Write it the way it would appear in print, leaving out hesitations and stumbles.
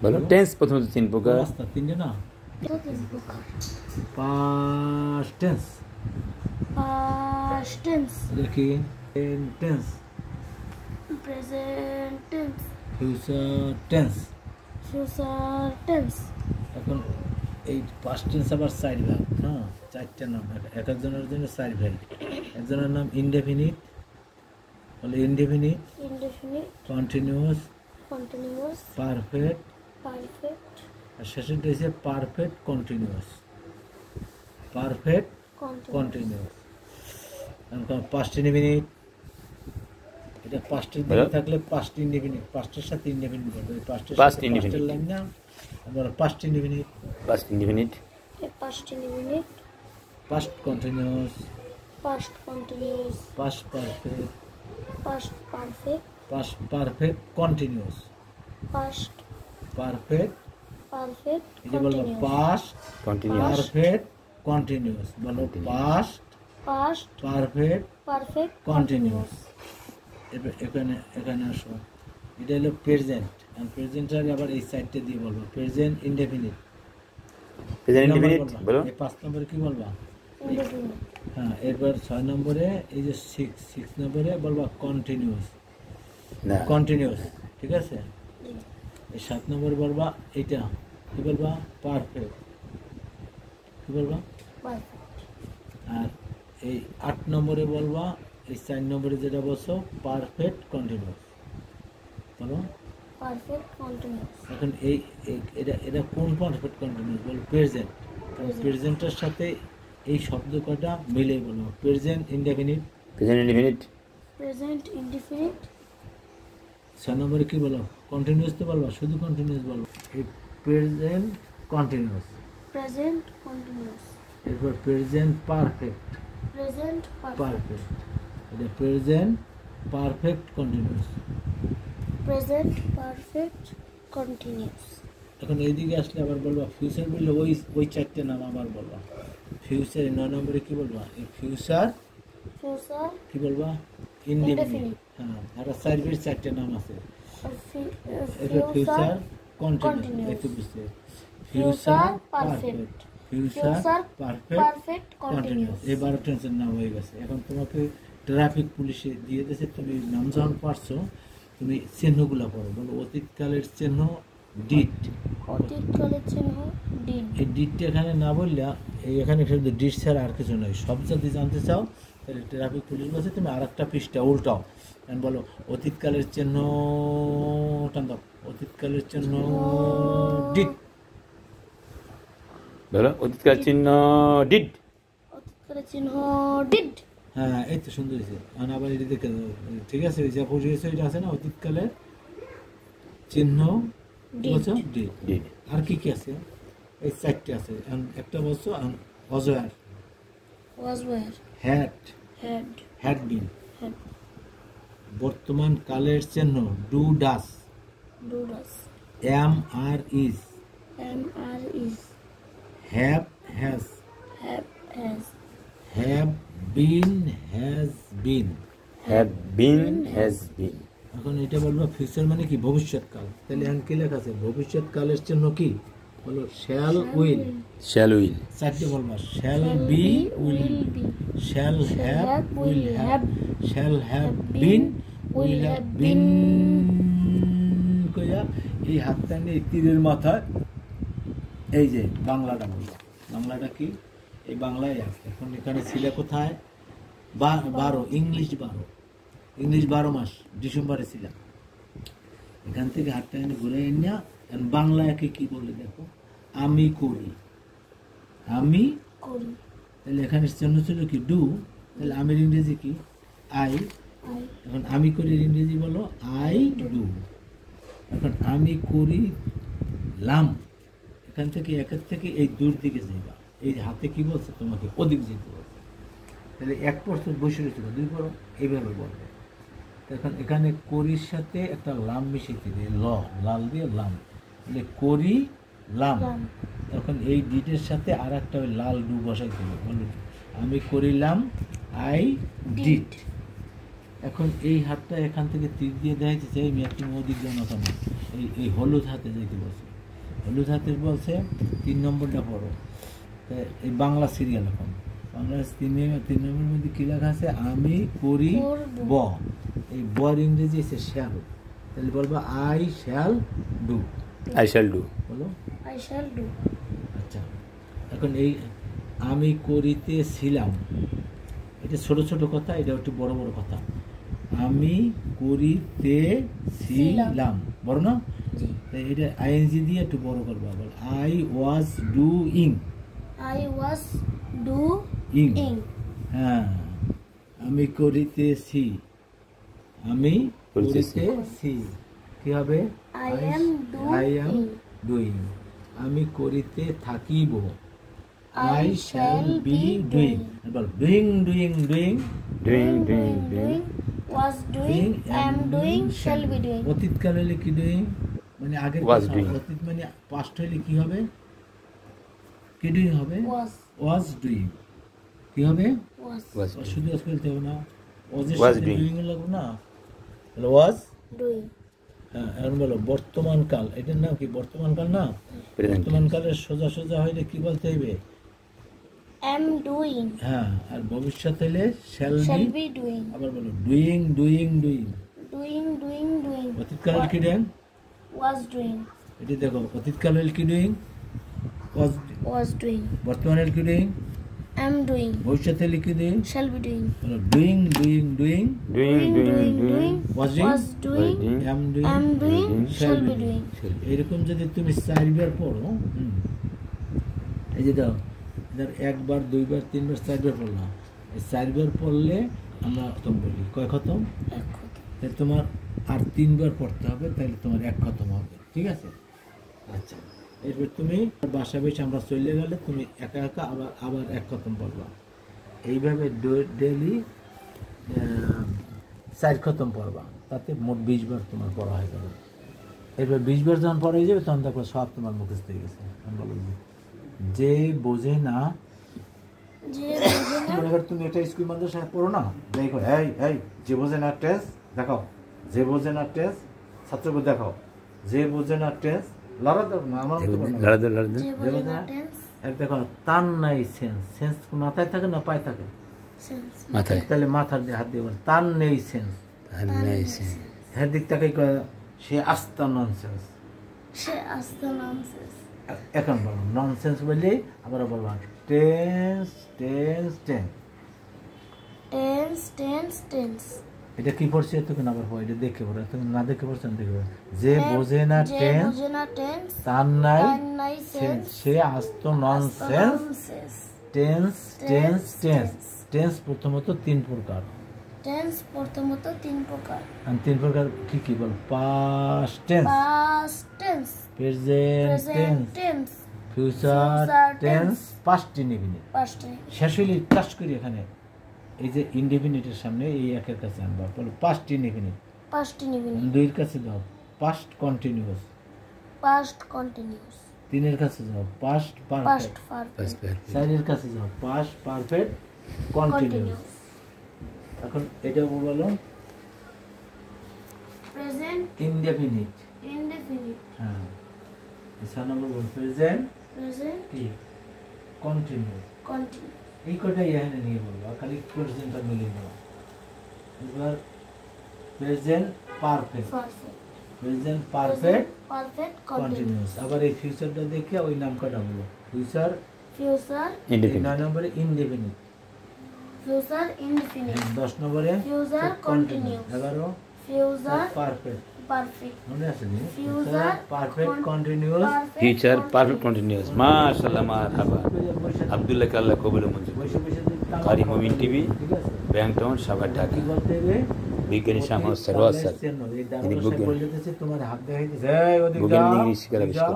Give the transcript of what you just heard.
বলো টেন্স প্রথমত তিন প্রকার রাস্তা তিনটে না পাস্ট টেন্স দেখি tense present tense future tense এখন এই পাস্ট টেন্স আবার চার ভাগ হ্যাঁ চারটা নাম এক একজনের জন্য চার ভাগ একজনের নাম ইনডেফিনিট বলে ইনডেফিনিট কন্টিনিউয়াস পারফেক্ট আর শেষেরটা হচ্ছে পারফেক্ট কন্টিনিউয়াস পাস্ট ইনডেফিনিট এটা পাস্টের দিকে থাকলে পাস্ট ইনডেফিনিট পাস্টের সাথে ইনডেফিনিট হবে পাস্টের লাইন না আমরা past indefinite past continuous past perfect continuous perfect এটা বলবো পাস্ট পারফেক্ট কন্টিনিউয়াস বলো পাস্ট পারফেক্ট কন্টিনিউয়াস এখানে আসো এটা হলো প্রেজেন্ট আর প্রেজেন্টের আবার এই সাইডটা দিয়ে বলবো প্রেজেন্ট ইনডেফিনিট বলো এই 5 নম্বরে কি বলবা হ্যাঁ এরপর 6 নম্বরে এই যে 6 নম্বরে বলবা কন্টিনিউয়াস ঠিক আছে এই 7 নম্বরে বলবা এটা কি বলবা পারফেক্ট কি বলবা আর এই 8 নম্বরে বলবা এই 4 নম্বরে যেটা বলছো পারফেক্ট কন্টিনিউয়াস বলো এখন এই এটা কোন পারফেক্ট কন্টিনিউয়াস বলো প্রেজেন্ট প্রেজেন্টের সাথে এই শব্দ কটা মিলে বলো প্রেজেন্ট ইনডেফিনিট 6 নম্বরে কি বলো কন্টিনিউয়াস তো বলবা শুধু কন্টিনিউয়াস বলবো এই প্রেজেন্ট কন্টিনিউয়াস এরপর প্রেজেন্ট পারফেক্ট এটা প্রেজেন্ট পারফেক্ট কন্টিনিউয়াস এখন এইদিকে আসলে আবার বলবা ফিউচার বললে ওই চারটে নাম আবার বলবা ফিউচার 9 নম্বরে কি বলবা এই ফিউচার কি বলবা ইনডেফিনিট হ্যাঁ আর সার্ভিস চারটে নাম আছে এটা ফিউচার কন্টিনিউয়াস একটু বুঝতে ফিউচার পারফেক্ট কন্টিনিউয়াস এই 12 টেন্সের নাম হয়ে গেছে এখন তোমাকে ট্রাফিক পুলিশে দিয়ে দিয়েছে তুমি নাম যখন পারছো তুমি চিহ্নগুলো পড়ো বলো অতীতকালের চিহ্ন ডিট এই ডিটটা এখানে না বললে এখানে শুধু ডিট ছাড়া আর কিছু নয় সব যদি জানতে চাও তাহলে ট্রাফিক পুলিশ বলছে তুমি আর একটা পৃষ্ঠা উল্টাও বলো অতীতকালের চিহ্ন অতীতকালের চিহ্ন ডিট বলো অতীতকালের চিহ্ন ডিড হ্যাঁ এই তো সুন্দর হয়েছে আবার এটা দেখে ঠিক আছে ওই যা পড়িয়েছে এটা আছে না অতীতকালের চিহ্ন ডিড আর কি কি আছে এই চারটে আছে একটা বলছো অজয়ার হ্যাড বিন বর্তমান কালের চিহ্ন do does am are is have has been এখন এটা বলবো ফিউচার মানে কি ভবিষ্যৎকাল তাহলে এখন কি লেখা আছে ভবিষ্যৎকালের জন্য কি বলো শ্যাল উইল চারটে বলবো shall be will shall have been will have been কইয়া এই হাতটা নিয়ে তীরের মাথায় এই যে বাংলাটা বলবো বাংলাটা কি এই বাংলায় আছে এখন এখানে ছিল কোথায় 12 ইংলিশ 12 মাস ডিসেম্বরে ছিলাম এখান থেকে হাতটা এনে ঘুরে এনে বাংলায় কি বলে দেখো আমি করি তাহলে এখানে চিহ্ন ছিল কি ডু তাহলে আমির ইংরেজি কি আই এখন আমি করি ইংরেজি বলো আই ডু এখন আমি করি লাম এখান থেকে একের থেকে এই দূর দিকে যাইবা এই হাতে কি বলছে তোমাকে ওদিক যেতে বলছে তাহলে 1% বসে রয়েছিল 2 পর এইভাবে বলবে এখন এখানে করির সাথে একটা লাম মিশিয়ে দিয়ে লাল দিয়ে লাম তাহলে করি লাম তখন এই ডিটের সাথে আর একটা লাল ডু বসাই দিল বলুন আমি করিলাম আই ডিড এখন এই হাতটা এখান থেকে তীর দিয়ে দেখাইতেছে এই মেয়ে তুমি ওদিক যাও না কেন, এই হলুদ হাতে যাইতে বলছে। হলুদ হাতে বলছে 3 নম্বরটা পড়ো। এই বাংলা সিরিয়াল এখন বাংলা 3 নম্বরের মধ্যে কী লেখা আছে? আমি করি ব, এই বর ইংরেজি এসে শ্যাল, তাহলে বলবো I shall do. I shall do. বলো। I shall do. আচ্ছা, এখন এই আমি করিতেছিলাম, এটা ছোট ছোট কথা, এটা একটু বড় বড় কথা। আমি করিতেছিলাম বড় না, এটা আইএনজি দিয়ে একটু বড় করবো। আবার I was doing. I was doing. হ্যাঁ, আমি করিতেছি, আমি করিতেছি কি হবে? I am doing. আমি করিতে থাকিব, I shall be ডুইং। এবার doing doing doing doing. Was doing. Am doing. Shall be doing. অতীতকাল হলে কি ডুইং? মানে আগের Was কথা। doing. অতীত মানে পাস্ট হলে কি হবে? কি ডুইং হবে? Was doing. কি হবে? Was শুধু আজ ফেলতে হবে না, ওয়াজের Was সাথে doing. ডুইং লাগবে না। তাহলে ওয়াজ। doing. হ্যাঁ, এখন বলো বর্তমান কাল, এটার নাম কি? বর্তমান কাল না? Present বর্তমান কালের সোজা সোজা হইলে কি বলতে হবে? Am doing. হ্যাঁ, আর ভবিষ্যৎ হইলে shall Shall be. be doing. আবার বলো ডুইং ডুইং ডুইং। Doing. অতীতকাল কি ডুইং? Was doing. এটি দেখো, অতীতকাল হইলে কি ডুইং? Was doing. বর্তমান হইলে কি ডুইং? Am doing. ভবিষ্যৎ হইলে কি ডুইং? Shall be doing. বলো doing doing doing. Doing. Was doing. Was doing. Am doing. Am doing. Shall be doing. এইরকম যদি তুমি 4 বার পড়ো, এই যে দাও, ধর 1 বার 2 বার 3 বার 4 বার পড়লাম, এই 4 বার পড়লে আমরা খতম বলি। কয় খতম? এক কথা। তাহলে তোমার আর 3 বার পড়তে হবে, তাহলে তোমার 1 খতম হবে। ঠিক আছে? আচ্ছা, এরপর তুমি বাসা বেশি আমরা চলে গেলে তুমি একা একা আবার 1 খতম পড়বা। এইভাবে ডেইলি 4 খতম পড়বা, তাতে মোট 20 বার তোমার পড়া হয়ে যাবে। এরপর 20 বার যখন পড়া হয়ে যাবে তখন দেখো সব তোমার মুখস্থ হয়ে গেছে। আমি বলবো যে বোঝে না, এবার তুমি একটা স্কুল মাদ্রাসায় পড়ো না, দেখো এই যে বোঝে না টেস্ট দেখাও, যে বোঝে না টেস্ট ছাত্রকে দেখাও, যে বোঝে না টেস্ট লড়া দেবো না আমার মতো দেখো। তার নাই সেন্স মাথায় থাকে না পায়ে থাকে? মাথায়। তাহলে মাথার দিয়ে হাত দিয়ে বল তার নেই সেন্স। হ্যাঁ, দিক তাকে সে আস্তা ননসেন্স। এখন বলো ননসেন্স বললে আবার বলবো টেন্স। এটা কি পড়ছে তোকে আবার পড়ো, এটা দেখে পড়ো, তুমি না দেখে পড়ছো না দেখে পড়ো। যে বোঝে না টেন্স তার নাই সেন্স, সে আস্ত ননসেন্স। টেন্স প্রথমত 3 প্রকার। আর 3 প্রকার কি কি বল? Past tense, present tense, future tense, past indefinite. শেষ হইলে টাচ করি এখানে এই যে ইনডিফিনিটের সামনে এই একের কাছে আনবা, বলো পাস্ট ইনডিফিনিট। 2 এর কাছে দাও পাস্ট কন্টিনিউয়াস। 3 এর কাছে যাও পাস্ট পারফেক্ট। 4 এর কাছে যাও পাস্ট পারফেক্ট কন্টিনিউয়াস। এখন এটা বলো প্রেজেন্ট ইনডেফিনিট। হ্যাঁ, এছাড়া বলবো প্রেজেন্ট কি কন্টিনিউয়াস। এই কটাই এখানে নিয়ে বলবো, খালি প্রেজেন্টটা মিলিয়ে নেবো। এবার প্রেজেন্ট পারফেক্ট কন্টিনিউয়াস। আবার এই ফিউচারটা দেখে ওই নাম কটা বলো, ফিউচার ইনডিফিনিট। 9 নম্বরে ইনডিফিনিট, 10 নম্বরে ফিউচার কন্টিনিউয়াস, 11 ফিউচার পারফেক্ট। মনে আছে নি? Future perfect continuous, future perfect continuous. মাশাআল্লাহ মারহাবা। আব্দুল্লাহ আল্লাহ কবুল মঞ্জুর। কারি মুমিন টিভি, ব্যাংটাউন, সাভার, ঢাকা। বিজ্ঞানী শামস সরওয়ার স্যার, তোমার হাত দেখাইতেছে গুগল ইংলিশ শিক্ষার আবিষ্কার।